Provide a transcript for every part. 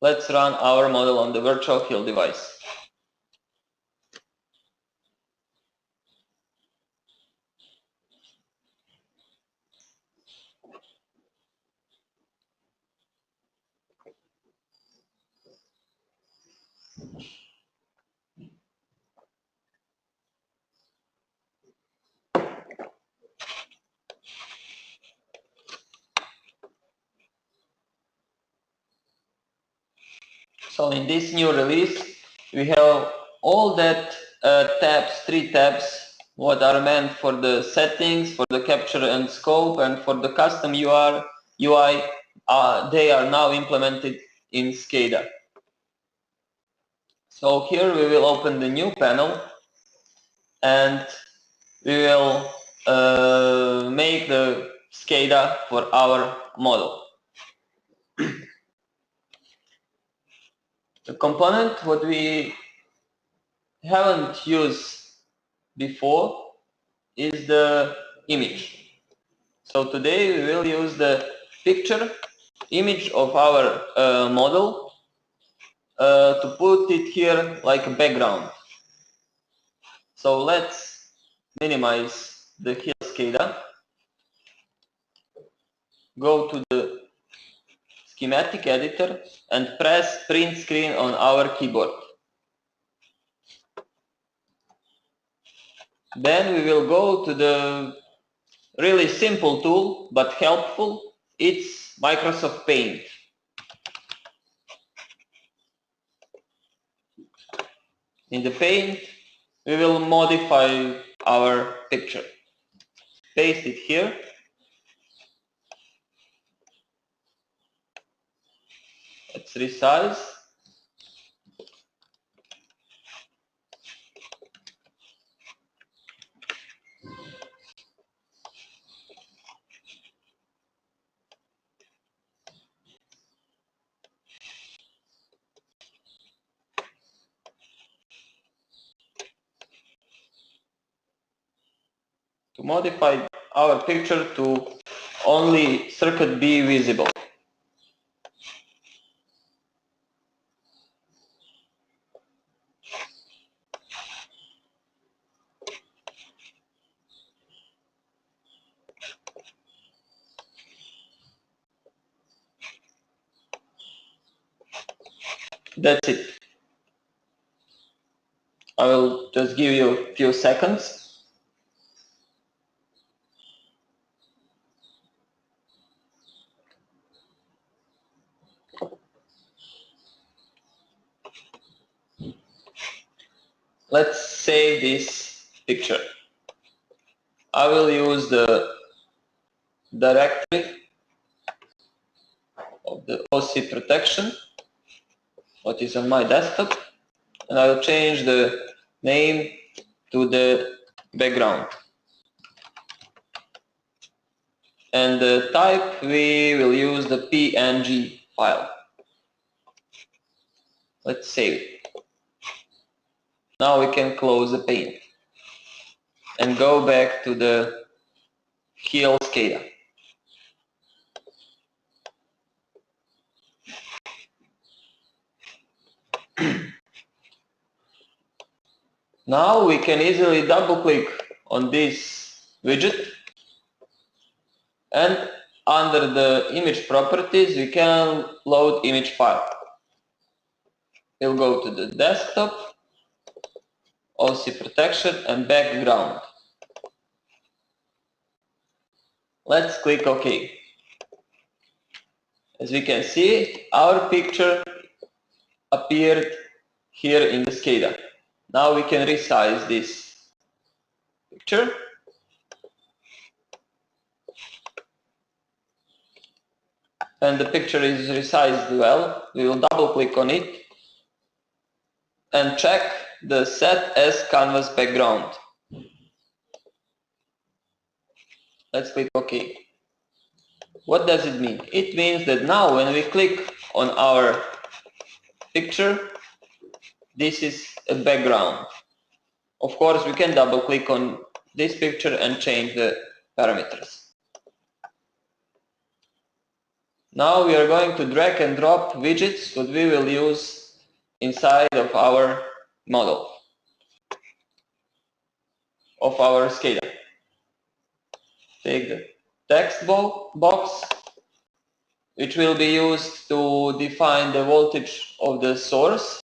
Let's run our model on the virtual HIL device. So in this new release, we have all that tabs, 3 tabs, what are meant for the settings, for the capture and scope, and for the custom UI. They are now implemented in SCADA. So here we will open the new panel, and we will make the SCADA for our model. The component what we haven't used before is the image. So today we will use the picture image of our model to put it here like a background. So let's minimize the HIL SCADA, go to the schematic editor and press print screen on our keyboard. Then we will go to the really simple tool but helpful. It's Microsoft Paint. In the Paint we will modify our picture. Paste it here. Let's resize. To modify our picture to only circuit be visible. That's it. I will just give you a few seconds. Let's save this picture. I will use the directory of the OC protection, what is on my desktop, and I will change the name to the background. And the type, we will use the PNG file. Let's save it. Now we can close the Paint and go back to the HIL SCADA. Now we can easily double click on this widget, and under the image properties we can load image file. We'll go to the desktop, OC protection and background. Let's click OK. As we can see, our picture appeared here in the SCADA. Now we can resize this picture. And the picture is resized well. We will double click on it and check the set as canvas background. Let's click OK. What does it mean? It means that now when we click on our picture, this is a background. Of course, we can double click on this picture and change the parameters. Now we are going to drag and drop widgets that we will use inside of our model, of our SCADA. Take the text box, which will be used to define the voltage of the source.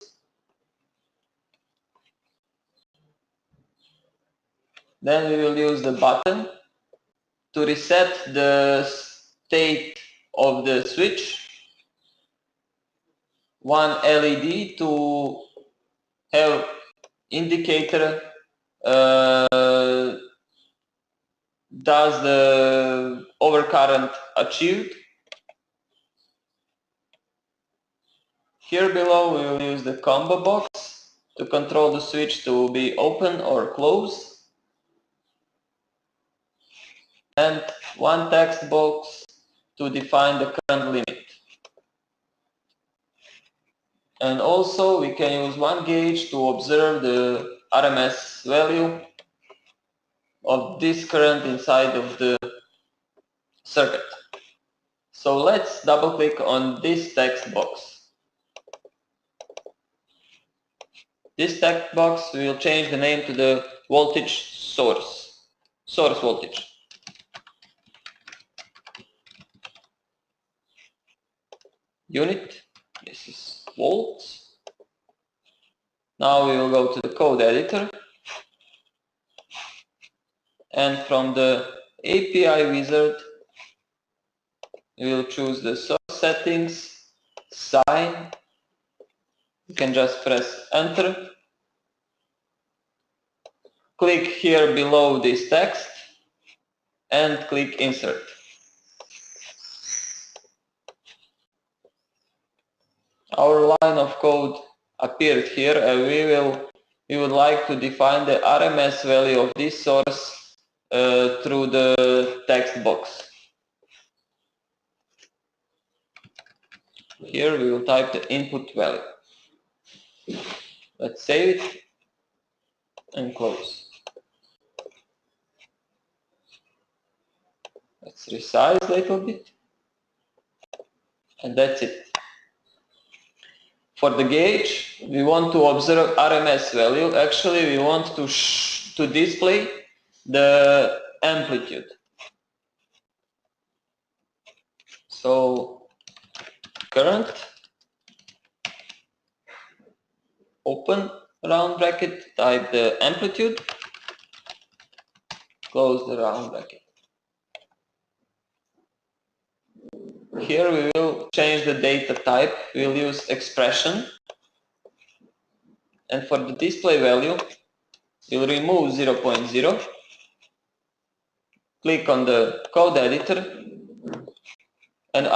Then we will use the button to reset the state of the switch. One LED to have indicator does the overcurrent achieved. Here below we will use the combo box to control the switch to be open or closed. And one text box to define the current limit. And also we can use one gauge to observe the RMS value of this current inside of the circuit. So let's double click on this text box. This text box will change the name to the voltage source voltage. Unit, this is volts. Now we will go to the code editor, and from the API wizard we will choose the source settings, sign. You can just press enter. Click here below this text and click insert. Our line of code appeared here, and we would like to define the RMS value of this source through the text box. Here we will type the input value. Let's save it and close. Let's resize a little bit, and that's it. For the gauge, we want to observe RMS value. Actually, we want to display the amplitude. So current, open round bracket, type the amplitude, close the round bracket. Here we will change the data type. We will use expression, and for the display value we will remove 0.0. Click on the code editor, and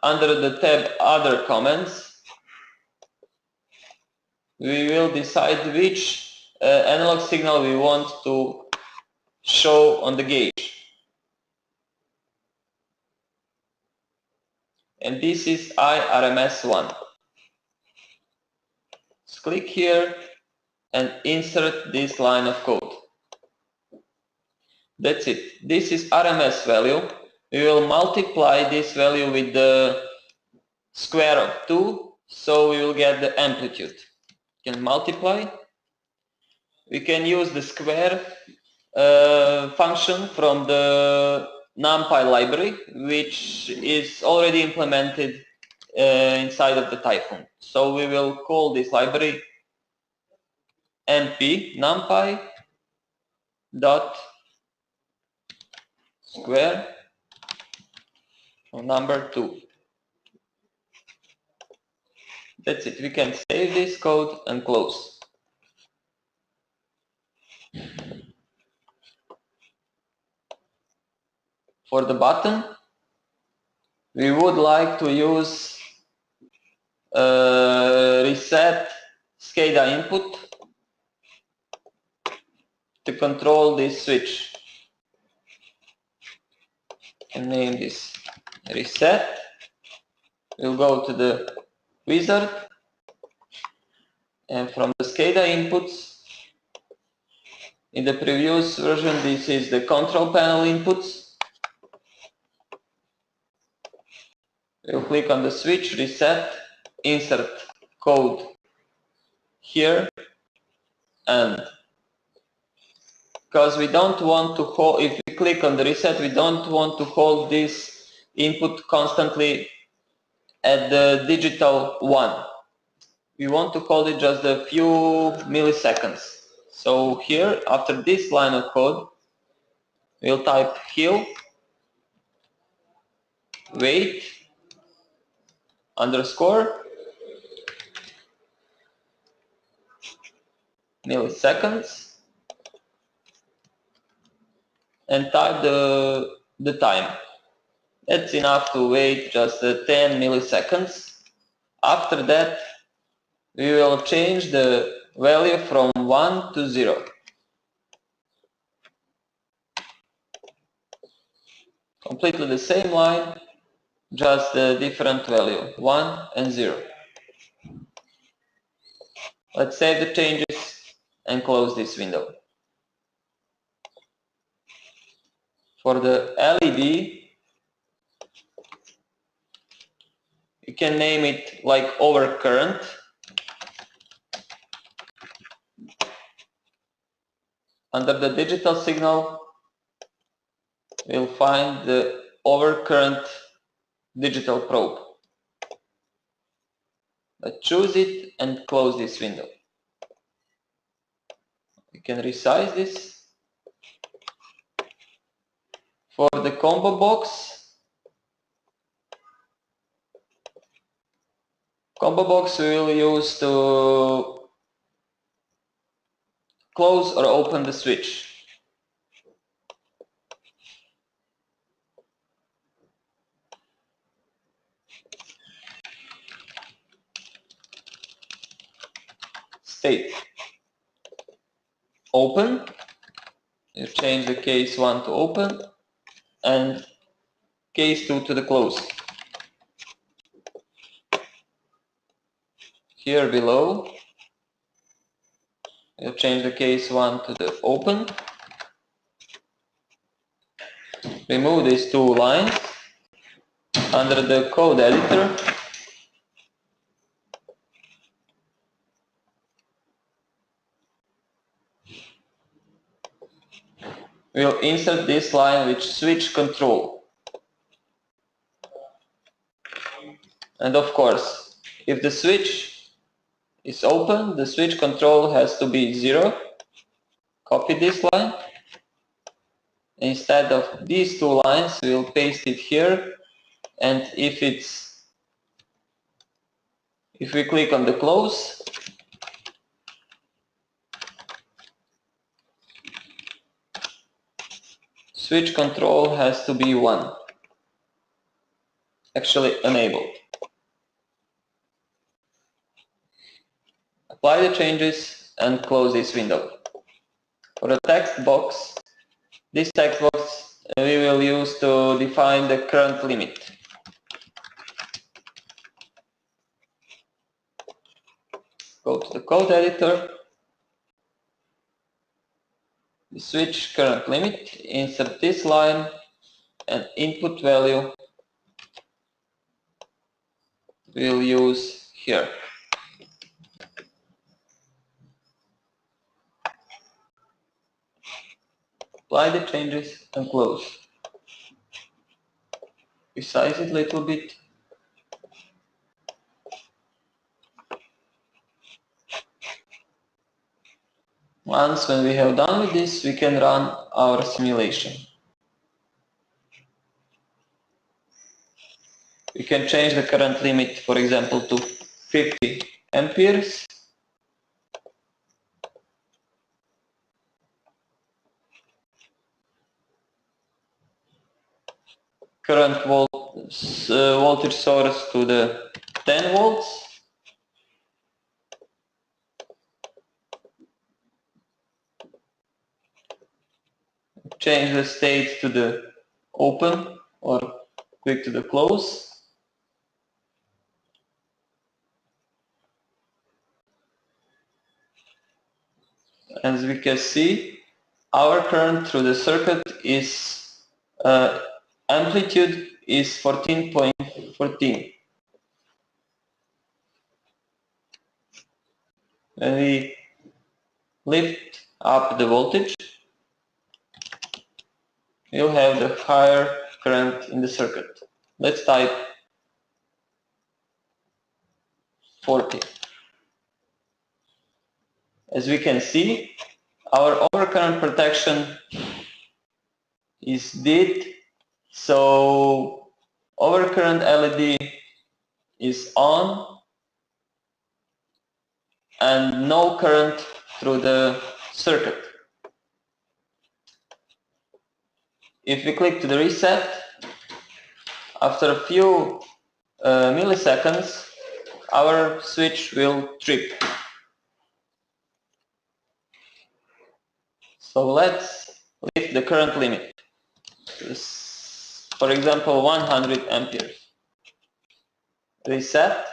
under the tab other comments we will decide which analog signal we want to show on the gauge. And this is IRMS1. Let's click here and insert this line of code. That's it. This is RMS value. We will multiply this value with the square of 2, so we will get the amplitude. You can multiply. We can use the square function from the NumPy library, which is already implemented inside of the Typhoon. So we will call this library np numpy dot square number 2. That's it. We can save this code and close. For the button, we would like to use reset SCADA input to control this switch. And name this reset. We'll go to the wizard, and from the SCADA inputs, in the previous version this is the control panel inputs. we'll click on the switch, reset, insert code here, and because we don't want to hold, if we click on the reset, we don't want to hold this input constantly at the digital 1. We want to hold it just a few milliseconds. So here, after this line of code, we'll type HIL wait underscore milliseconds and type the time. That's enough to wait just 10 milliseconds. After that, we will change the value from 1 to 0. Completely the same line, just a different value, 1 and 0. Let's save the changes and close this window. For the LED, you can name it like overcurrent. Under the digital signal, we'll find the overcurrent digital probe. Let's choose it and close this window. We can resize this. For the combo box we will use to close or open the switch. State open, you change the case 1 to open and case 2 to the close. Here below, you change the case 1 to the open. Remove these two lines. Under the code editor, we'll insert this line with switch control. And of course, if the switch is open, the switch control has to be 0. Copy this line. Instead of these two lines, we'll paste it here. And if we click on the close, switch control has to be 1. Actually enabled. Apply the changes and close this window. For the text box, this text box we will use to define the current limit. Go to the code editor, the switch current limit, insert this line and input value we'll use here. Apply the changes and close. Resize it a little bit. Once when we have done with this, we can run our simulation. We can change the current limit, for example, to 50 amperes. Current voltage source to the 10 volts. Change the state to the open or click to the close. As we can see, our current through the circuit is amplitude is 14.5 14. When we lift up the voltage, you'll have the higher current in the circuit. Let's type 40. As we can see, our overcurrent protection is dead, so overcurrent LED is on and no current through the circuit. If we click to the reset, after a few milliseconds, our switch will trip. So let's lift the current limit. For example, 100 amperes. Reset.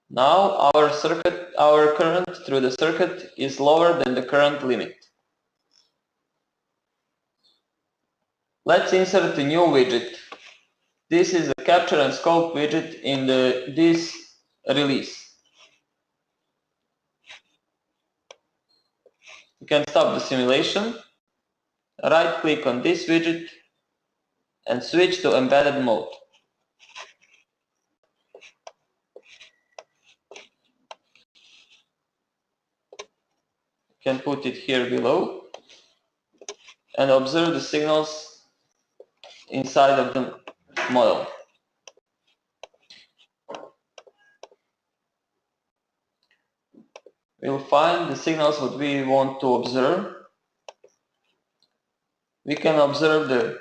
Now our current through the circuit is lower than the current limit. Let's insert a new widget. This is a capture and scope widget in this release. You can stop the simulation, right click on this widget and switch to embedded mode. You can put it here below and observe the signals inside of the model. We'll find the signals what we want to observe. We can observe the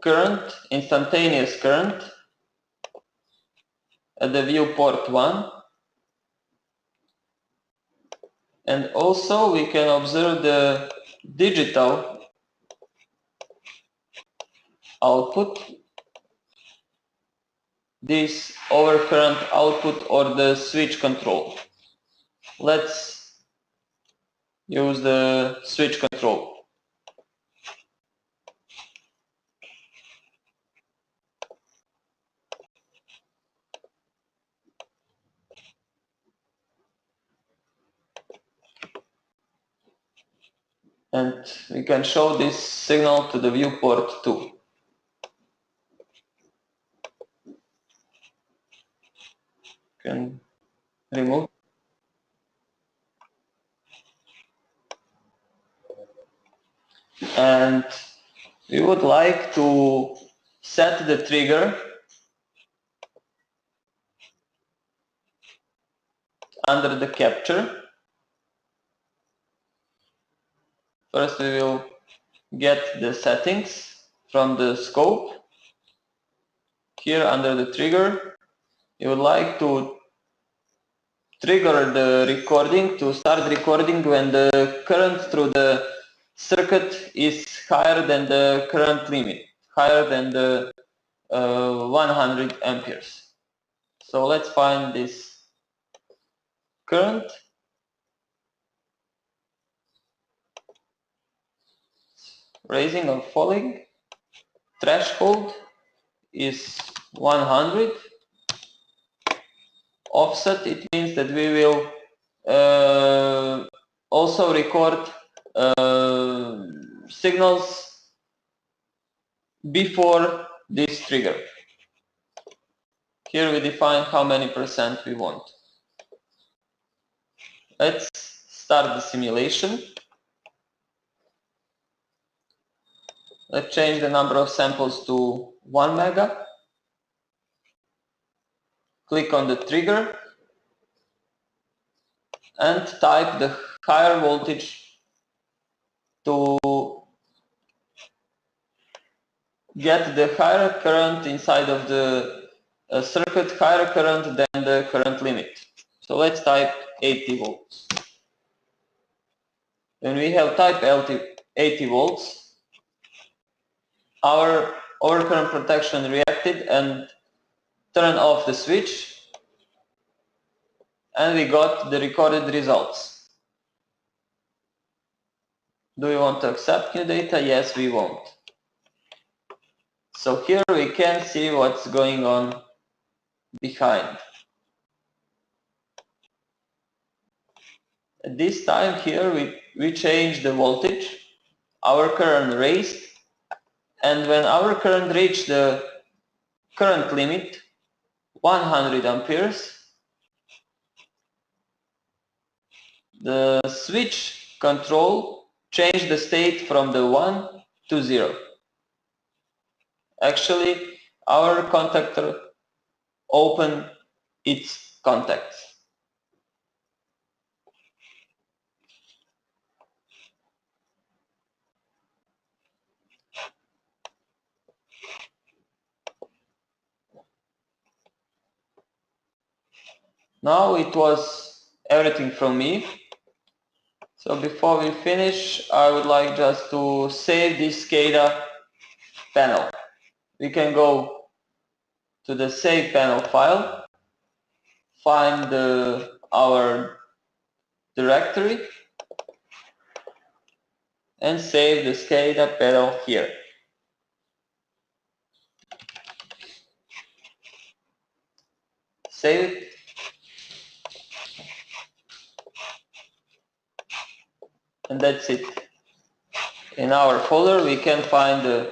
current, instantaneous current at the viewport 1. And also we can observe the digital output, this overcurrent output or the switch control. Let's use the switch control. And we can show this signal to the viewport 2. Can remove. And we would like to set the trigger under the capture. First we will get the settings from the scope. Here under the trigger, you would like to trigger the recording to start recording when the current through the circuit is higher than the current limit, higher than the 100 amperes. So let's find this current. Raising or falling. Threshold is 100. Offset, it means that we will also record signals before this trigger. Here we define how many percent we want. Let's start the simulation. Let's change the number of samples to 1 mega. Click on the trigger and type the higher voltage to get the higher current inside of the circuit, higher current than the current limit. So let's type 80 volts. When we have type 80 volts, our overcurrent protection reacted and turned off the switch, and we got the recorded results. Do we want to accept new data? Yes, we want. So here we can see what's going on behind. At this time here we change the voltage, our current raised, and when our current reached the current limit, 100 amperes, the switch control changed the state from the 1 to 0. Actually, our contactor opened its contacts. Now it was everything from me. So before we finish, I would like just to save this SCADA panel. We can go to the save panel file, find our directory, and save the SCADA panel here. Save it. And that's it. In our folder we can find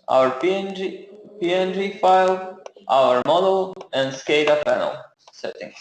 our PNG file, our model, and SCADA panel settings.